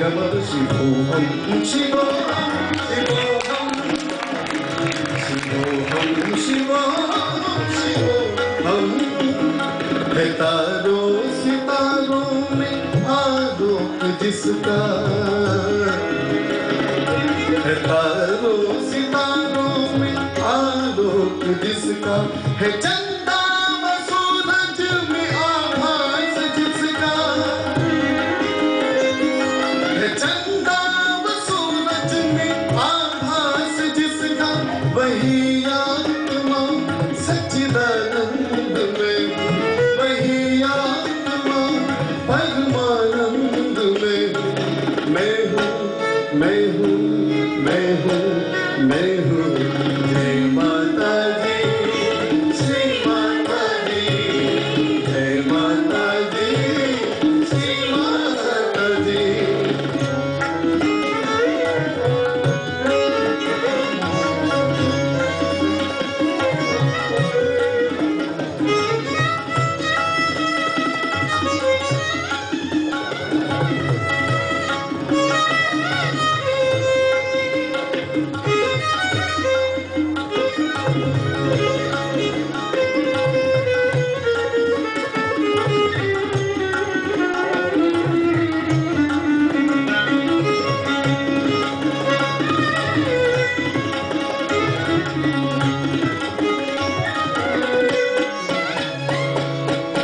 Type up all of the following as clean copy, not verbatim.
गम शिवोहम शिवोहम शिवोहम शिवोहम शिवोहम है तारों सितारों में आलोक जिसका है तारों सितारों में आलोक जिसका है चंदा व सूरज में आभास जिसका है चंदा व सूरज में आभास जिसका वही आत्मा सच्चिदानंद में वही आत्मा परमानंद में मैं हूँ मैं हूँ मैं हूँ मैं हूँ जय माता दी श्री माता दी जय माता दी श्री माता दी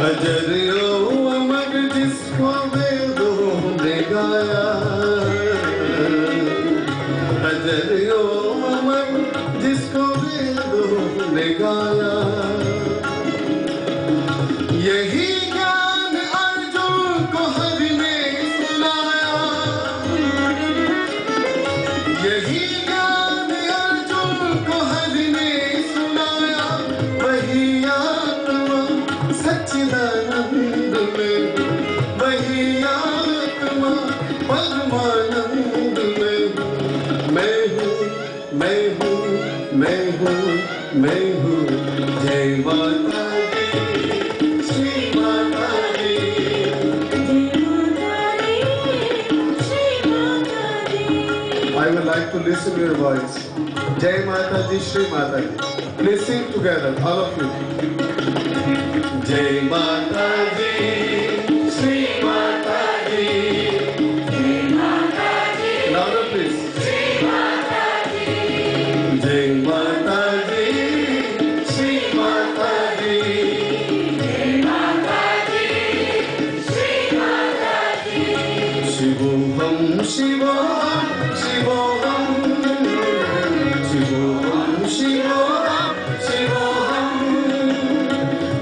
अजरियो अमर जिसको वेदों ने गाया अजरियो अमर जिसको वेदों ने गाया यही ज्ञान अर्जुन को हरि ने सुनाया यही ज्ञान अर्जुन को हरि ने सुनाया वही आत्मा सच्चिदानंद में वही आत्मा परमानंद में मैं हूँ मैं हूँ मैं हूँ मैं हूँ जय माता दी श्री माता दी I would like to listen to your voice. Jai Mata Di, Shri Mata Di. Please sing together, all of you. Jai Mata Di, Shri Mata Di. Jai Mata Di. Louder please. Shri Mata Di. Jai Mata Di, Shri Mata Di. Jai Mata Di, Shri Mata Di. Shivoham Shivoham Shivoham Shivoham Shivoham Shivoham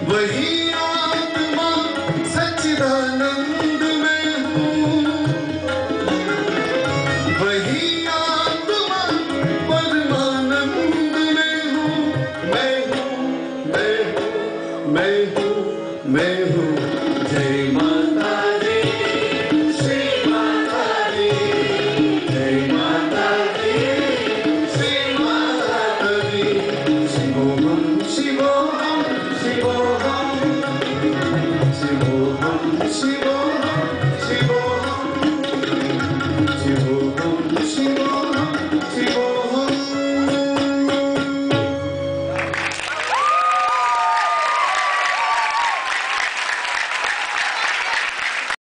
वही आत्मा सच्चिदानंद में हूँ वही